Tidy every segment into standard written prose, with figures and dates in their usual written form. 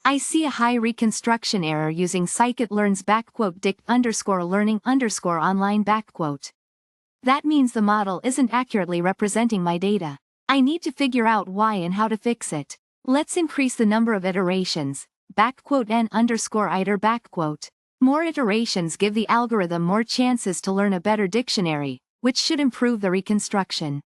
I see a high reconstruction error using scikit-learn's _dict_learning_online. That means the model isn't accurately representing my data. I need to figure out why and how to fix it. Let's increase the number of iterations, n_iter. More iterations give the algorithm more chances to learn a better dictionary, which should improve the reconstruction.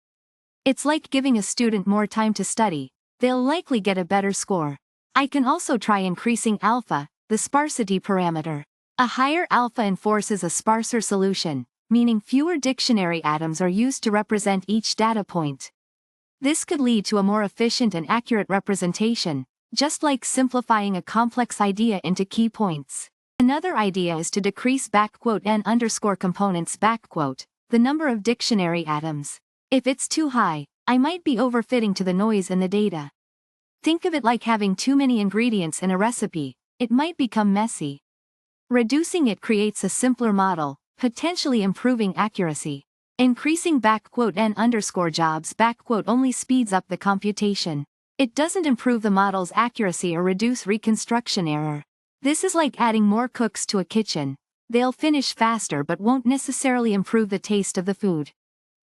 It's like giving a student more time to study. They'll likely get a better score. I can also try increasing alpha, the sparsity parameter. A higher alpha enforces a sparser solution, meaning fewer dictionary atoms are used to represent each data point. This could lead to a more efficient and accurate representation, just like simplifying a complex idea into key points. Another idea is to decrease n_components, the number of dictionary atoms. If it's too high, I might be overfitting to the noise in the data. Think of it like having too many ingredients in a recipe, it might become messy. Reducing it creates a simpler model, potentially improving accuracy. Increasing n_jobs only speeds up the computation. It doesn't improve the model's accuracy or reduce reconstruction error. This is like adding more cooks to a kitchen. They'll finish faster but won't necessarily improve the taste of the food.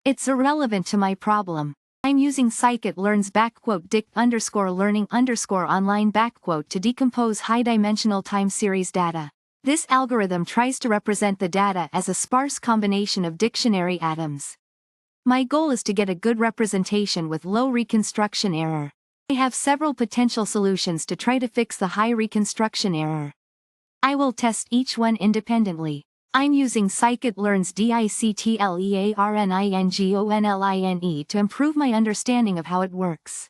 It's irrelevant to my problem. I'm using scikit-learn's dict_learning_online to decompose high-dimensional time series data. This algorithm tries to represent the data as a sparse combination of dictionary atoms. My goal is to get a good representation with low reconstruction error. I have several potential solutions to try to fix the high reconstruction error. I will test each one independently. I'm using scikit-learn's dictlearningonline to improve my understanding of how it works.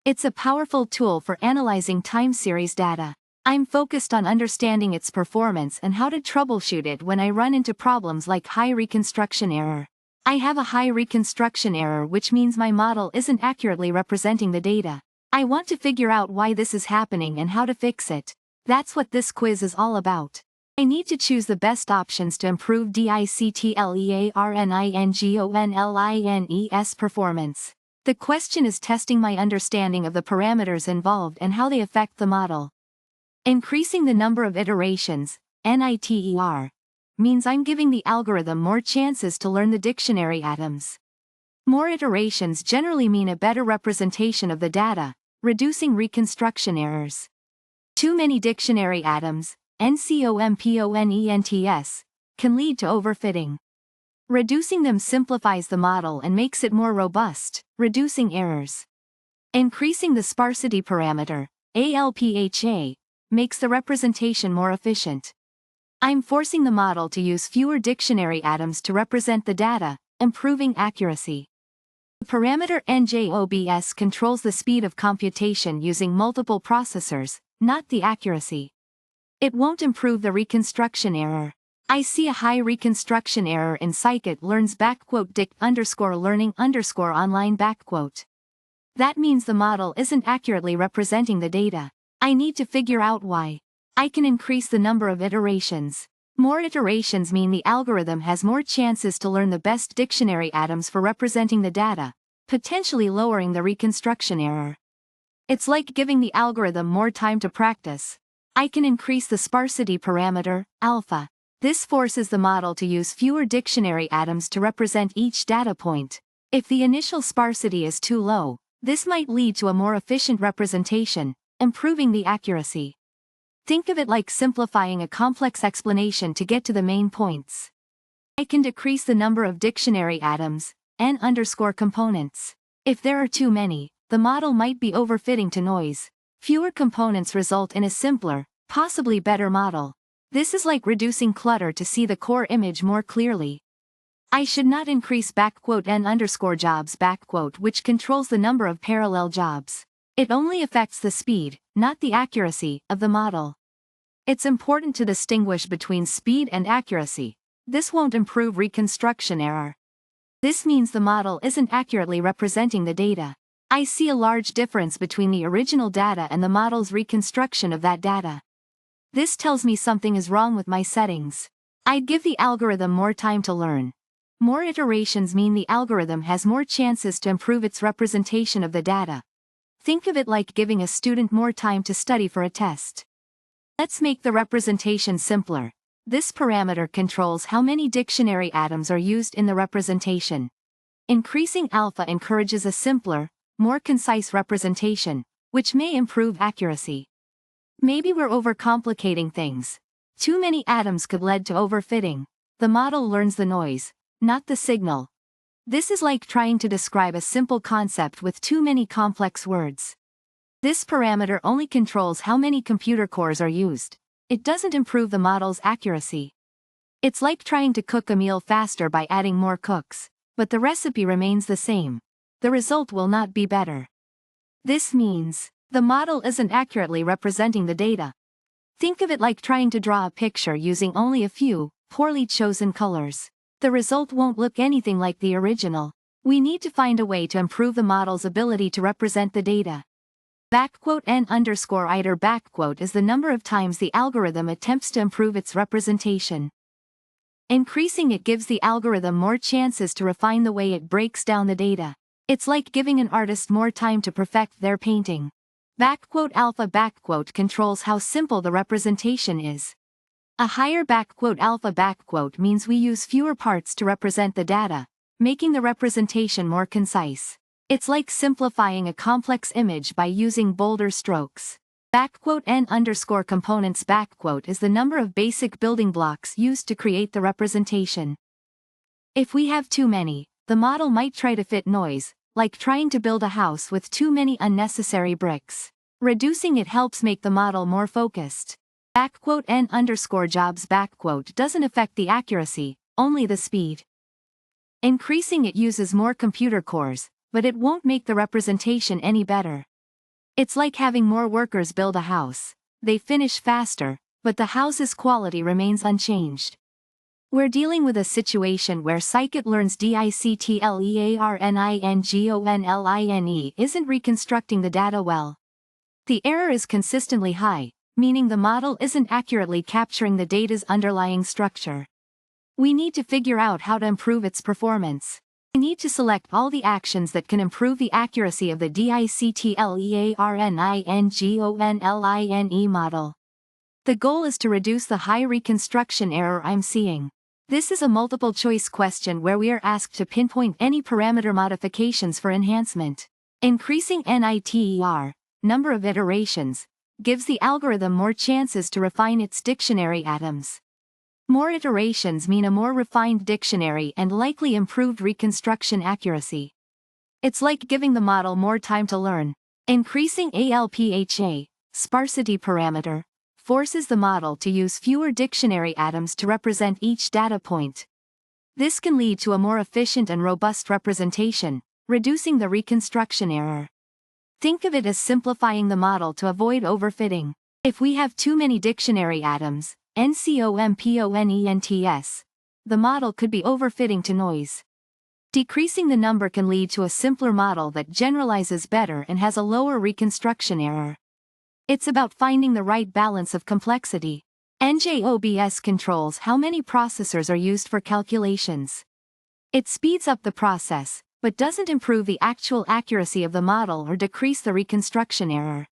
It's a powerful tool for analyzing time series data. I'm focused on understanding its performance and how to troubleshoot it when I run into problems like high reconstruction error. I have a high reconstruction error, which means my model isn't accurately representing the data. I want to figure out why this is happening and how to fix it. That's what this quiz is all about. I need to choose the best options to improve dictlearningonline's performance. The question is testing my understanding of the parameters involved and how they affect the model. Increasing the number of iterations, NITER, means I'm giving the algorithm more chances to learn the dictionary atoms. More iterations generally mean a better representation of the data, reducing reconstruction errors. Too many dictionary atoms, NCOMPONENTS, can lead to overfitting. Reducing them simplifies the model and makes it more robust, reducing errors. Increasing the sparsity parameter, ALPHA, makes the representation more efficient. I'm forcing the model to use fewer dictionary atoms to represent the data, improving accuracy. The parameter NJOBS controls the speed of computation using multiple processors, not the accuracy. It won't improve the reconstruction error. I see a high reconstruction error in scikit-learn's dict_learning_online. That means the model isn't accurately representing the data. I need to figure out why. I can increase the number of iterations. More iterations mean the algorithm has more chances to learn the best dictionary atoms for representing the data, potentially lowering the reconstruction error. It's like giving the algorithm more time to practice. I can increase the sparsity parameter, alpha. This forces the model to use fewer dictionary atoms to represent each data point. If the initial sparsity is too low, this might lead to a more efficient representation, improving the accuracy. Think of it like simplifying a complex explanation to get to the main points. I can decrease the number of dictionary atoms, n_components. If there are too many, the model might be overfitting to noise. Fewer components result in a simpler, possibly better model. This is like reducing clutter to see the core image more clearly. I should not increase n_jobs, which controls the number of parallel jobs. It only affects the speed, not the accuracy, of the model. It's important to distinguish between speed and accuracy. This won't improve reconstruction error. This means the model isn't accurately representing the data. I see a large difference between the original data and the model's reconstruction of that data. This tells me something is wrong with my settings. I'd give the algorithm more time to learn. More iterations mean the algorithm has more chances to improve its representation of the data. Think of it like giving a student more time to study for a test. Let's make the representation simpler. This parameter controls how many dictionary atoms are used in the representation. Increasing alpha encourages a simpler, more concise representation, which may improve accuracy. Maybe we're overcomplicating things. Too many atoms could lead to overfitting. The model learns the noise, not the signal. This is like trying to describe a simple concept with too many complex words. This parameter only controls how many computer cores are used. It doesn't improve the model's accuracy. It's like trying to cook a meal faster by adding more cooks, but the recipe remains the same. The result will not be better. This means the model isn't accurately representing the data. Think of it like trying to draw a picture using only a few, poorly chosen colors. The result won't look anything like the original. We need to find a way to improve the model's ability to represent the data. N_iter is the number of times the algorithm attempts to improve its representation. Increasing it gives the algorithm more chances to refine the way it breaks down the data. It's like giving an artist more time to perfect their painting. Alpha controls how simple the representation is. A higher alpha means we use fewer parts to represent the data, making the representation more concise. It's like simplifying a complex image by using bolder strokes. N_components is the number of basic building blocks used to create the representation. If we have too many, the model might try to fit noise, like trying to build a house with too many unnecessary bricks. Reducing it helps make the model more focused. N_jobs doesn't affect the accuracy, only the speed. Increasing it uses more computer cores, but it won't make the representation any better. It's like having more workers build a house. They finish faster, but the house's quality remains unchanged. We're dealing with a situation where scikit-learn's dictlearningonline isn't reconstructing the data well. The error is consistently high, meaning the model isn't accurately capturing the data's underlying structure. We need to figure out how to improve its performance. We need to select all the actions that can improve the accuracy of the dictlearningonline model. The goal is to reduce the high reconstruction error I'm seeing. This is a multiple-choice question where we are asked to pinpoint any parameter modifications for enhancement. Increasing NITER, number of iterations, gives the algorithm more chances to refine its dictionary atoms. More iterations mean a more refined dictionary and likely improved reconstruction accuracy. It's like giving the model more time to learn. Increasing ALPHA, sparsity parameter, forces the model to use fewer dictionary atoms to represent each data point. This can lead to a more efficient and robust representation, reducing the reconstruction error. Think of it as simplifying the model to avoid overfitting. If we have too many dictionary atoms, NCOMPONENTS, the model could be overfitting to noise. Decreasing the number can lead to a simpler model that generalizes better and has a lower reconstruction error. It's about finding the right balance of complexity. NJOBS controls how many processors are used for calculations. It speeds up the process, but doesn't improve the actual accuracy of the model or decrease the reconstruction error.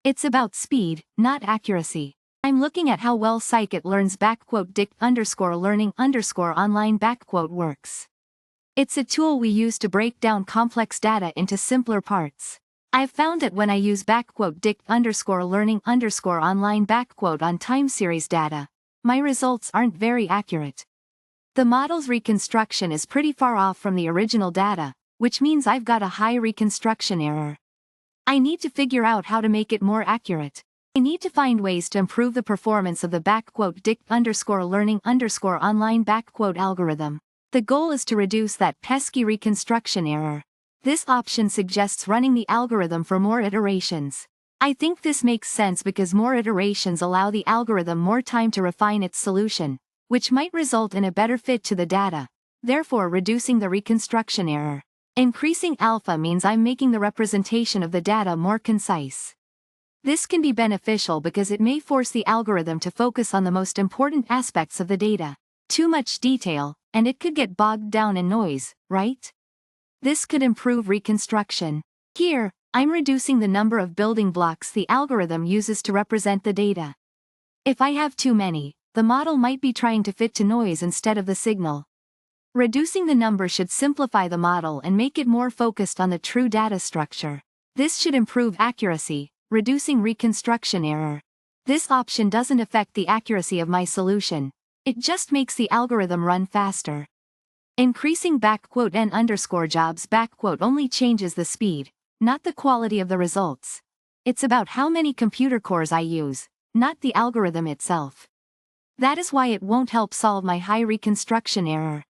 It's about speed, not accuracy. I'm looking at how well scikit-learn's dict_learning_online works. It's a tool we use to break down complex data into simpler parts. I've found that when I use dict_learning_online on time series data, my results aren't very accurate. The model's reconstruction is pretty far off from the original data, which means I've got a high reconstruction error. I need to figure out how to make it more accurate. I need to find ways to improve the performance of the dict_learning_online algorithm. The goal is to reduce that pesky reconstruction error. This option suggests running the algorithm for more iterations. I think this makes sense because more iterations allow the algorithm more time to refine its solution, which might result in a better fit to the data, therefore reducing the reconstruction error. Increasing alpha means I'm making the representation of the data more concise. This can be beneficial because it may force the algorithm to focus on the most important aspects of the data. Too much detail, and it could get bogged down in noise, right? This could improve reconstruction. Here, I'm reducing the number of building blocks the algorithm uses to represent the data. If I have too many, the model might be trying to fit to noise instead of the signal. Reducing the number should simplify the model and make it more focused on the true data structure. This should improve accuracy, reducing reconstruction error. This option doesn't affect the accuracy of my solution. It just makes the algorithm run faster. Increasing "n_jobs" only changes the speed, not the quality of the results. It's about how many computer cores I use, not the algorithm itself. That is why it won't help solve my high reconstruction error.